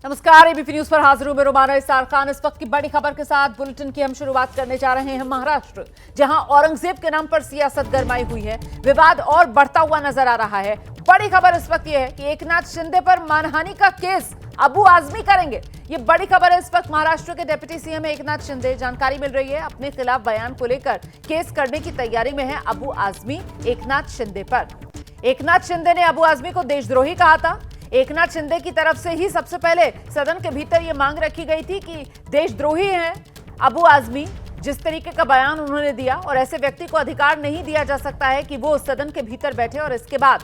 नमस्कार, ABP news पर हाजिर हूं मैं रोमाना इसार खान। इस वक्त की बड़ी खबर के साथ बुलेटिन की हम शुरुआत करने जा रहे हैं महाराष्ट्र, जहां औरंगजेब के नाम पर सियासत गरमाई हुई है। विवाद और बढ़ता हुआ नजर आ रहा है। बड़ी खबर इस वक्त यह है कि एकनाथ शिंदे पर मानहानि का केस अबू आजमी करेंगे। ये बड़ी खबर है। इस वक्त महाराष्ट्र के डिप्टी सीएम एकनाथ शिंदे, जानकारी मिल रही है, अपने खिलाफ बयान को लेकर केस करने की तैयारी में है अबू आजमी एकनाथ शिंदे पर। एकनाथ शिंदे ने अबू आजमी को देशद्रोही कहा था। एकनाथ शिंदे की तरफ से ही सबसे पहले सदन के भीतर यह मांग रखी गई थी कि देशद्रोही हैं अबू आजमी। जिस तरीके का बयान उन्होंने दिया, और ऐसे व्यक्ति को अधिकार नहीं दिया जा सकता है कि वो सदन के भीतर बैठे। और इसके बाद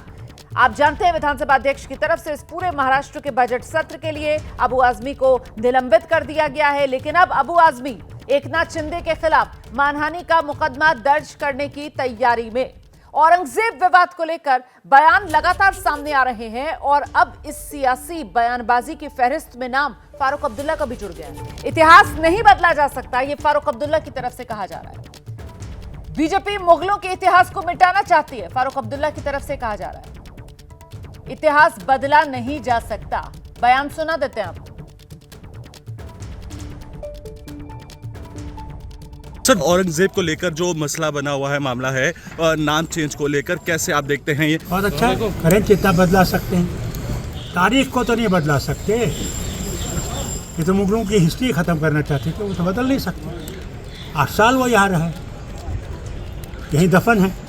आप जानते हैं, विधानसभा अध्यक्ष की तरफ से इस पूरे महाराष्ट्र के बजट सत्र के लिए अबू आजमी को निलंबित कर दिया गया है। लेकिन अब अबू आजमी एकनाथ शिंदे के खिलाफ मानहानि का मुकदमा दर्ज करने की तैयारी में। औरंगजेब विवाद को लेकर बयान लगातार सामने आ रहे हैं और अब इस सियासी बयानबाजी की फहरिस्त में नाम फारूक अब्दुल्ला का भी जुड़ गया है। इतिहास नहीं बदला जा सकता, यह फारूक अब्दुल्ला की तरफ से कहा जा रहा है। बीजेपी मुगलों के इतिहास को मिटाना चाहती है, फारूक अब्दुल्ला की तरफ से कहा जा रहा है। इतिहास बदला नहीं जा सकता। बयान सुना देते हैं आपको। सर, औरंगजेब को लेकर जो मसला बना हुआ है, मामला है नाम चेंज को लेकर, कैसे आप देखते हैं ये? बहुत अच्छा, करें जितना बदला सकते हैं, तारीख को तो नहीं बदला सकते। ये तो मुगलों की हिस्ट्री खत्म करना चाहते थे, वो तो बदल नहीं सकते। 8 साल वो यहाँ रहे, यही दफन है।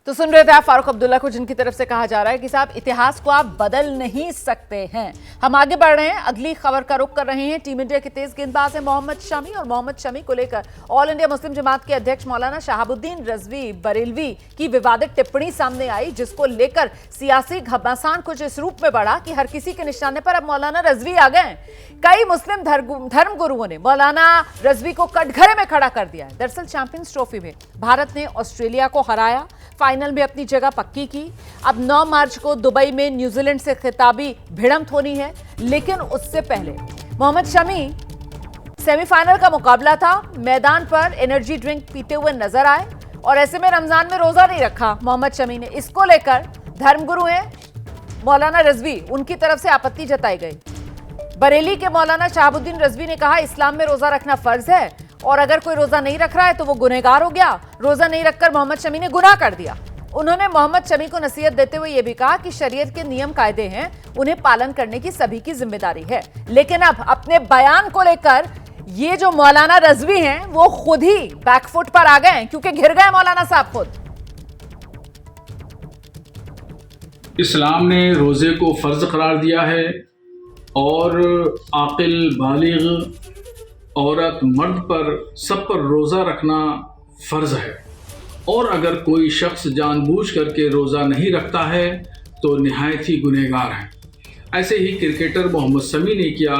तो सुन रहे थे आप फारूक अब्दुल्ला को, जिनकी तरफ से कहा जा रहा है कि साहब इतिहास को आप बदल नहीं सकते हैं। हम आगे बढ़ रहे हैं, अगली खबर का रुख कर रहे हैं। टीम इंडिया के तेज गेंदबाज है मोहम्मद शमी, और मोहम्मद शमी को लेकर ऑल इंडिया मुस्लिम जमात के अध्यक्ष मौलाना शहाबुद्दीन रिजवी बरेलवी की विवादित टिप्पणी सामने आई, जिसको लेकर सियासी घमासान कुछ इस रूप में बढ़ा कि हर किसी के निशाने पर अब मौलाना रिजवी आ गए। कई मुस्लिम धर्म गुरुओं ने मौलाना रिजवी को कटघरे में खड़ा कर दिया है। दरअसल चैंपियंस ट्रॉफी में भारत ने ऑस्ट्रेलिया को हराया, फाइनल में अपनी जगह पक्की की। अब 9 मार्च को दुबई में न्यूजीलैंड से खिताबी भिड़ंत होनी है। लेकिन उससे पहले मोहम्मद शमी सेमीफाइनल का मुकाबला था, मैदान पर एनर्जी ड्रिंक पीते हुए नजर आए, और ऐसे में रमजान में रोजा नहीं रखा मोहम्मद शमी ने। इसको लेकर धर्मगुरु हैं मौलाना रिजवी, उनकी तरफ से आपत्ति जताई गई। बरेली के मौलाना शहाबुद्दीन रिजवी ने कहा, इस्लाम में रोजा रखना फर्ज है, और अगर कोई रोजा नहीं रख रहा है तो वो गुनहगार हो गया। रोजा नहीं रखकर मोहम्मद शमी ने गुनाह कर दिया। उन्होंने मोहम्मद शमी को नसीहत देते हुए यह भी कहा कि शरीयत के नियम कायदे हैं, उन्हें पालन करने की सभी की जिम्मेदारी है। लेकिन अब अपने बयान को लेकर ये जो मौलाना रिजवी हैं वो खुद ही बैकफुट पर आ गए, क्योंकि घिर गए मौलाना साहब खुद। इस्लाम ने रोजे को फर्ज करार दिया है, और आकिल बालिग औरत मर्द पर सब पर रोज़ा रखना फ़र्ज़ है। और अगर कोई शख्स जानबूझ करके रोज़ा नहीं रखता है तो निहायत ही गुनहगार है। ऐसे ही क्रिकेटर मोहम्मद शमी ने किया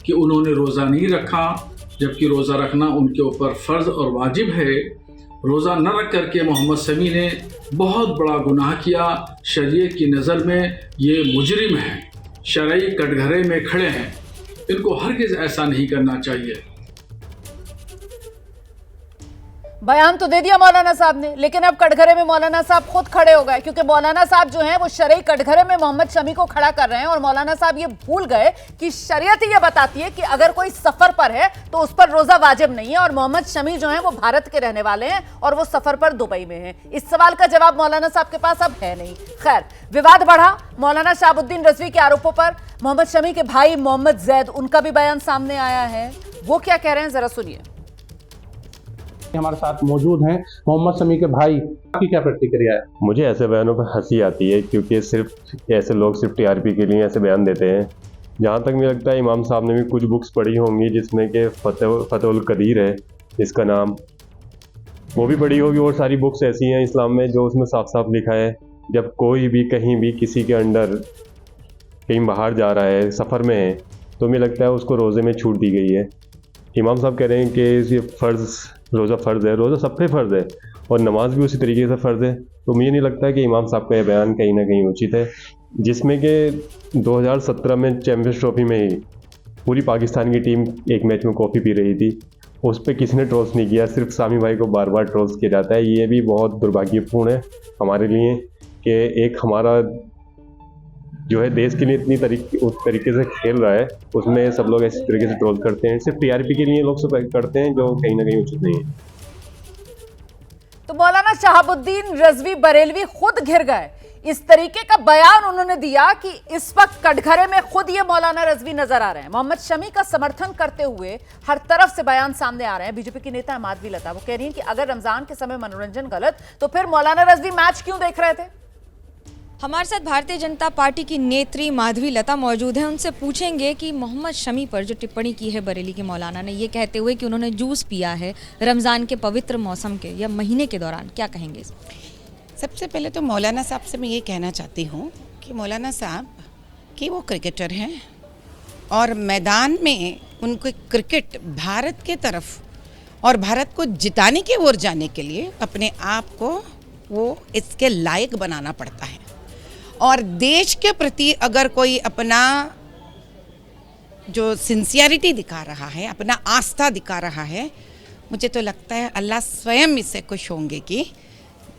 कि उन्होंने रोज़ा नहीं रखा, जबकि रोज़ा रखना उनके ऊपर फ़र्ज़ और वाजिब है। रोज़ा न रख करके मोहम्मद शमी ने बहुत बड़ा गुनाह किया। शरीयत की नज़र में ये मुजरिम हैं, शरई कटघरे में खड़े हैं। इनको हरगिज़ ऐसा नहीं करना चाहिए। बयान तो दे दिया मौलाना साहब ने, लेकिन अब कटघरे में मौलाना साहब खुद खड़े हो गए, क्योंकि मौलाना साहब जो हैं वो शरई कटघरे में मोहम्मद शमी को खड़ा कर रहे हैं। और मौलाना साहब ये भूल गए कि शरीयत ही ये बताती है कि अगर कोई सफर पर है तो उस पर रोजा वाजिब नहीं है। और मोहम्मद शमी जो हैं वो भारत के रहने वाले हैं और वो सफर पर दुबई में हैं। इस सवाल का जवाब मौलाना साहब के पास अब है नहीं। खैर, विवाद बढ़ा मौलाना शहाबुद्दीन रिजवी के आरोपों पर। मोहम्मद शमी के भाई मोहम्मद जैद, उनका भी बयान सामने आया है। वो क्या कह रहे हैं, जरा सुनिए। हमारे साथ मौजूद हैं मोहम्मद शमी के भाई, आपकी क्या प्रतिक्रिया है? मुझे ऐसे बयानों पर हंसी आती है, क्योंकि सिर्फ ऐसे लोग सिर्फ टीआरपी के लिए ऐसे बयान देते हैं। जहाँ तक मुझे लगता है इमाम साहब ने भी कुछ बुक्स पढ़ी होंगी, जिसमें कि फतहुल कदीर है इसका नाम, वो भी पढ़ी होगी। और सारी बुक्स ऐसी हैं इस्लाम में जो उसमें साफ साफ लिखा है, जब कोई भी कहीं भी किसी के अंडर कहीं बाहर जा रहा है, सफ़र में है, तो मुझे लगता है उसको रोज़े में छूट दी गई है। इमाम साहब कह रहे हैं कि ये फ़र्ज़, रोज़ा फ़र्ज़ है, रोज़ा सब पे फ़र्ज़ है, और नमाज भी उसी तरीके से फ़र्ज़ है। तो मुझे नहीं लगता कि इमाम साहब का यह बयान कहीं ना कहीं उचित है, जिसमें कि 2017 में चैम्पियंस ट्रॉफी में ही पूरी पाकिस्तान की टीम एक मैच में कॉफ़ी पी रही थी, उस पर किसी ने ट्रोल्स नहीं किया, सिर्फ सामी भाई को बार बार ट्रोल्स किया जाता है। ये भी बहुत दुर्भाग्यपूर्ण है हमारे लिए कि एक हमारा जो है देश के लिए उस तरीके से खेल रहा है, उसमें सब लोग इस तरीके से ट्रोल करते हैं। सिर्फ टीआरपी के लिए लोग सब करते हैं, जो कहीं ना कहीं उचित नहीं है। तो मौलाना शहाबुद्दीन रजवी बरेलवी खुद घिर गए। इस तरीके का बयान उन्होंने दिया कि इस वक्त कटघरे में खुद ये मौलाना रजवी नजर आ रहे हैं। मोहम्मद शमी का समर्थन करते हुए हर तरफ से बयान सामने आ रहे हैं। बीजेपी की नेता माधवी लता, वो कह रही हैं कि अगर रमजान के समय मनोरंजन गलत, तो फिर मौलाना रजवी मैच क्यों देख रहे थे। हमारे साथ भारतीय जनता पार्टी की नेत्री माधवी लता मौजूद हैं। उनसे पूछेंगे कि मोहम्मद शमी पर जो टिप्पणी की है बरेली के मौलाना ने, ये कहते हुए कि उन्होंने जूस पिया है रमज़ान के पवित्र मौसम के या महीने के दौरान, क्या कहेंगे। सबसे पहले तो मौलाना साहब से मैं ये कहना चाहती हूँ कि मौलाना साहब कि वो क्रिकेटर हैं और मैदान में उनको क्रिकेट भारत के तरफ और भारत को जिताने की ओर जाने के लिए अपने आप को वो इसके लायक बनाना पड़ता है। और देश के प्रति अगर कोई अपना जो सिंसियरिटी दिखा रहा है, अपना आस्था दिखा रहा है, मुझे तो लगता है अल्लाह स्वयं इससे खुश होंगे कि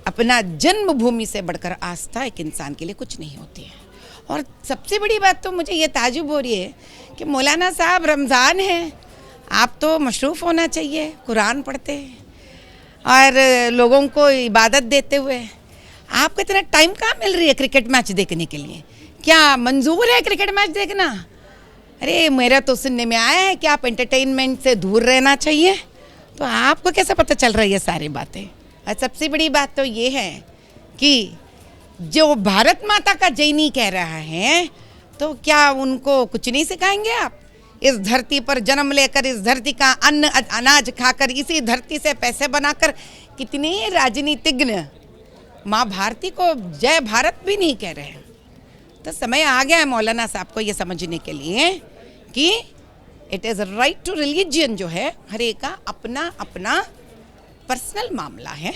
अपना जन्मभूमि से बढ़कर आस्था एक इंसान के लिए कुछ नहीं होती है। और सबसे बड़ी बात तो मुझे ये ताजुब हो रही है कि मौलाना साहब रमज़ान है, आप तो मशरूफ़ होना चाहिए, कुरान पढ़ते और लोगों को इबादत देते हुए। आपको इतना टाइम कहाँ मिल रही है क्रिकेट मैच देखने के लिए? क्या मंजूर है क्रिकेट मैच देखना? अरे मेरा तो सुनने में आया है कि आप एंटरटेनमेंट से दूर रहना चाहिए। तो आपको कैसे पता चल रही है सारी बातें? और सबसे बड़ी बात तो ये है कि जो भारत माता का जय नहीं कह रहा है, तो क्या उनको कुछ नहीं सिखाएंगे आप? इस धरती पर जन्म लेकर, इस धरती का अन्न अनाज खाकर, इसी धरती से पैसे बनाकर कितने राजनीतिज्ञ माँ भारती को जय भारत भी नहीं कह रहे हैं। तो समय आ गया है मौलाना साहब को ये समझने के लिए कि it is right to religion जो है हर एक का अपना अपना पर्सनल मामला है।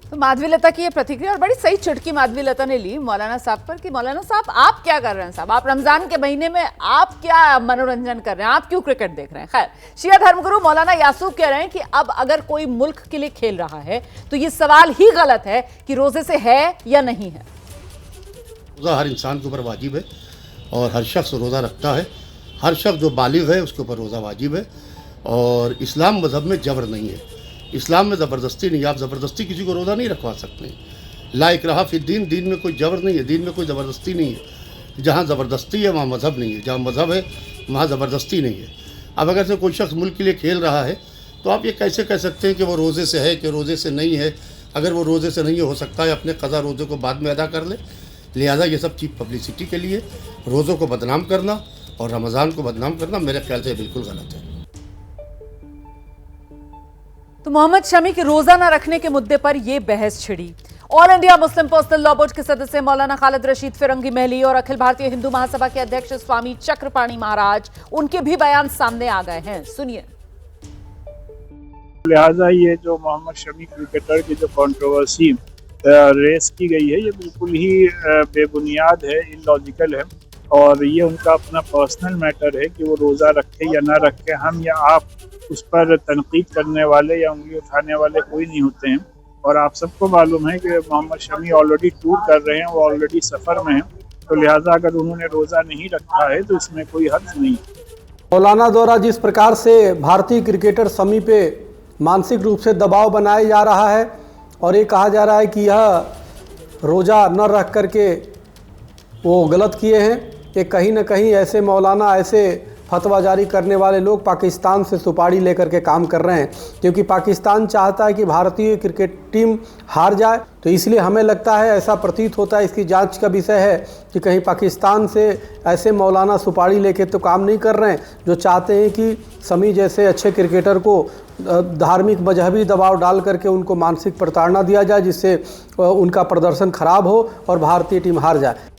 तो माधवी लता की ये प्रतिक्रिया, और बड़ी सही चुटकी माधवी लता ने ली मौलाना साहब पर कि मौलाना साहब आप क्या कर रहे हैं साहब, आप रमजान के महीने में आप क्या मनोरंजन कर रहे हैं, आप क्यों क्रिकेट देख रहे हैं। खैर, शिया धर्मगुरु मौलाना यासूब कह रहे हैं कि अब अगर कोई मुल्क के लिए खेल रहा है तो ये सवाल ही गलत है कि रोजे से है या नहीं है। रोज़ा हर इंसान के ऊपर वाजिब है और हर शख्स रोज़ा रखता है। हर शख्स जो बालिग है उसके ऊपर रोज़ा वाजिब है। और इस्लाम मज़हब में जबर नहीं है, इस्लाम में ज़बरदस्ती नहीं है। आप ज़बरदस्ती किसी को रोज़ा नहीं रखवा सकते। ला इकराहा फिद्दीन, दीन में कोई जबर नहीं है, दीन में कोई ज़बरदस्ती नहीं है। जहाँ ज़बरदस्ती है वहाँ मज़हब नहीं है, जहाँ मज़हब है वहाँ ज़बरदस्ती नहीं है। अब अगर से कोई शख्स मुल्क के लिए खेल रहा है तो आप ये कैसे कह सकते हैं कि वो रोज़े से है कि रोज़े से नहीं है। अगर वो रोज़े से नहीं हो सकता है अपने क़ज़ा रोज़े को बाद में अदा कर ले। लिहाजा ये सब चीज़ पब्लिसिटी के लिए रोज़ों को बदनाम करना और रमज़ान को बदनाम करना मेरे ख्याल से बिल्कुल गलत है। तो मोहम्मद शमी के रोजा न रखने के मुद्दे पर यह बहस छिड़ी। All India Muslim personal law board के सदस्य मौलाना खालिद रशीद फिरंगी महली और अखिल भारतीय हिंदू महासभा के अध्यक्ष स्वामी चक्रपाणी महाराज, उनके भी बयान सामने आ गए हैं, सुनिए। लिहाजा ये जो मोहम्मद शमी क्रिकेटर की जो कंट्रोवर्सी रेस की गई है, ये बिल्कुल ही बेबुनियाद है, इलॉजिकल है और ये उनका अपना पर्सनल मैटर है कि वो रोज़ा रखे या ना रखे। हम या आप उस पर तनकीद करने वाले या उंगली उठाने वाले कोई नहीं होते हैं। और आप सबको मालूम है कि मोहम्मद शमी ऑलरेडी टूर कर रहे हैं, वो ऑलरेडी सफ़र में हैं, तो लिहाजा अगर उन्होंने रोज़ा नहीं रखा है तो इसमें कोई हर्ज नहीं। मौलाना द्वारा जिस प्रकार से भारतीय क्रिकेटर शमी पे मानसिक रूप से दबाव बनाया जा रहा है और ये कहा जा रहा है कि यह रोज़ा न रख करके वो गलत किए हैं, कि कहीं ना कहीं ऐसे मौलाना, ऐसे फतवा जारी करने वाले लोग पाकिस्तान से सुपारी लेकर के काम कर रहे हैं, क्योंकि पाकिस्तान चाहता है कि भारतीय क्रिकेट टीम हार जाए। तो इसलिए हमें लगता है, ऐसा प्रतीत होता है, इसकी जांच का विषय है कि कहीं पाकिस्तान से ऐसे मौलाना सुपारी लेके तो काम नहीं कर रहे हैं जो चाहते हैं कि शमी जैसे अच्छे क्रिकेटर को धार्मिक मजहबी दबाव डाल करके उनको मानसिक प्रताड़ना दिया जाए, जिससे उनका प्रदर्शन खराब हो और भारतीय टीम हार जाए।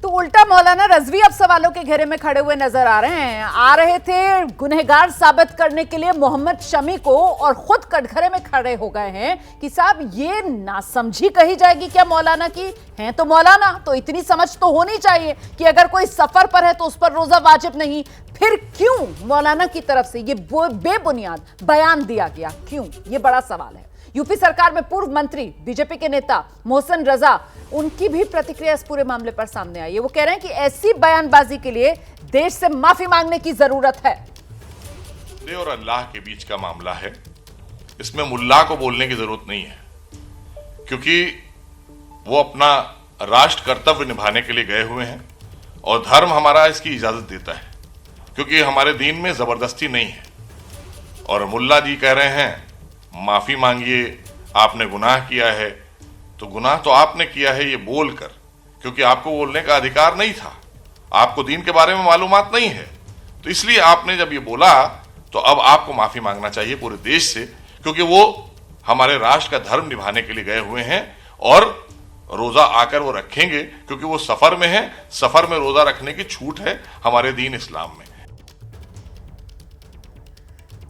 तो उल्टा मौलाना रजवी अब सवालों के घेरे में खड़े हुए नजर आ रहे थे गुनहगार साबित करने के लिए मोहम्मद शमी को, और खुद कटघरे में खड़े हो गए हैं कि साहब ये नासमझी कही जाएगी क्या मौलाना की? हैं तो मौलाना, तो इतनी समझ तो होनी चाहिए कि अगर कोई सफर पर है तो उस पर रोजा वाजिब नहीं, फिर क्यों मौलाना की तरफ से ये बेबुनियाद बयान दिया गया, क्यों? ये बड़ा सवाल है। यूपी सरकार में पूर्व मंत्री बीजेपी के नेता मोहसिन रजा, उनकी भी प्रतिक्रिया इस पूरे मामले पर सामने आई है। वो कह रहे हैं कि ऐसी बयानबाजी के लिए देश से माफी मांगने की जरूरत है। और अल्लाह के बीच का मामला है, इसमें मुल्ला को बोलने की जरूरत नहीं है, क्योंकि वो अपना राष्ट्र कर्तव्य निभाने के लिए गए हुए हैं और धर्म हमारा इसकी इजाजत देता है, क्योंकि हमारे दीन में जबरदस्ती नहीं है। और मुल्ला जी कह रहे हैं माफी मांगिए, आपने गुनाह किया है, तो गुनाह तो आपने किया है ये बोलकर, क्योंकि आपको बोलने का अधिकार नहीं था, आपको दीन के बारे में मालूमात नहीं है, तो इसलिए आपने जब ये बोला तो अब आपको माफी मांगना चाहिए पूरे देश से, क्योंकि वो हमारे राष्ट्र का धर्म निभाने के लिए गए हुए हैं और रोजा आकर वो रखेंगे, क्योंकि वो सफर में है। सफर में रोजा रखने की छूट है हमारे दीन इस्लाम में।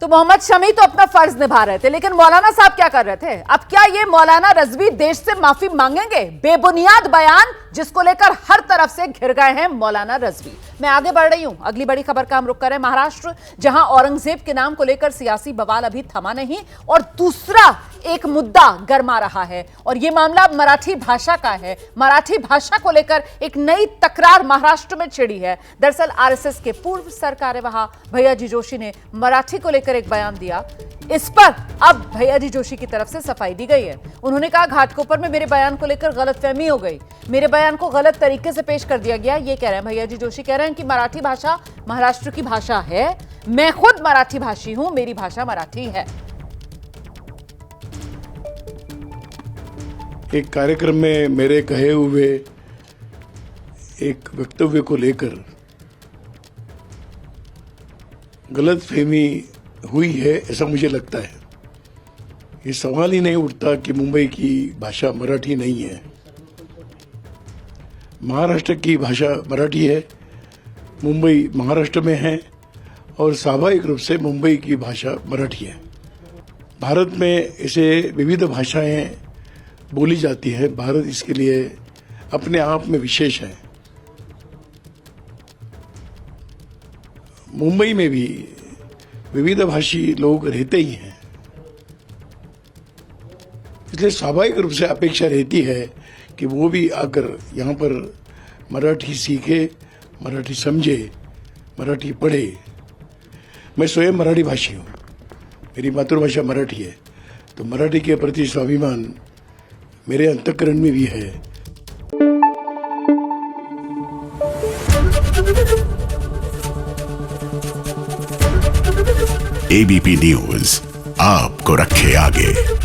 तो मोहम्मद शमी तो अपना फर्ज निभा रहे थे, लेकिन मौलाना साहब क्या कर रहे थे? अब क्या ये मौलाना रजवी देश से माफी मांगेंगे? बेबुनियाद बयान जिसको लेकर हर तरफ से घिर गए हैं मौलाना रजवी। मैं आगे बढ़ रही हूं, अगली बड़ी खबर का हम रुख करें महाराष्ट्र, जहां औरंगजेब के नाम को लेकर सियासी बवाल अभी थमा नहीं और दूसरा एक मुद्दा गर्मा रहा है, और यह मामला मराठी भाषा का है। मराठी भाषा को लेकर एक नई तकरार महाराष्ट्र में छिड़ी है। दरअसल आरएसएस के पूर्व सरकार्यवाह भैयाजी जोशी ने मराठी को लेकर एक बयान दिया। इस पर अब भैयाजी जोशी की तरफ से सफाई दी गई है। उन्होंने कहा घाटकोपर में मेरे बयान को लेकर गलतफहमी हो गई, मेरे बयान को गलत तरीके से पेश कर दिया गया। ये कह रहे हैं भैयाजी जोशी, कह रहे हैं कि मराठी भाषा महाराष्ट्र की भाषा है, मैं खुद मराठी भाषी हूं, मेरी भाषा मराठी है। एक कार्यक्रम में मेरे कहे हुए एक वक्तव्य को लेकर गलतफहमी हुई है, ऐसा मुझे लगता है। ये सवाल ही नहीं उठता कि मुंबई की भाषा मराठी नहीं है। महाराष्ट्र की भाषा मराठी है, मुंबई महाराष्ट्र में है और स्वाभाविक रूप से मुंबई की भाषा मराठी है। भारत में ऐसे विविध भाषाएं बोली जाती है, भारत इसके लिए अपने आप में विशेष है। मुंबई में भी विविध भाषी लोग रहते ही हैं, इसलिए स्वाभाविक रूप से अपेक्षा रहती है कि वो भी आकर यहाँ पर मराठी सीखे, मराठी समझे, मराठी पढ़े। मैं स्वयं मराठी भाषी हूँ, मेरी मातृभाषा मराठी है, तो मराठी के प्रति स्वाभिमान मेरे अंतःकरण में भी है। एबीपी न्यूज आपको रखे आगे।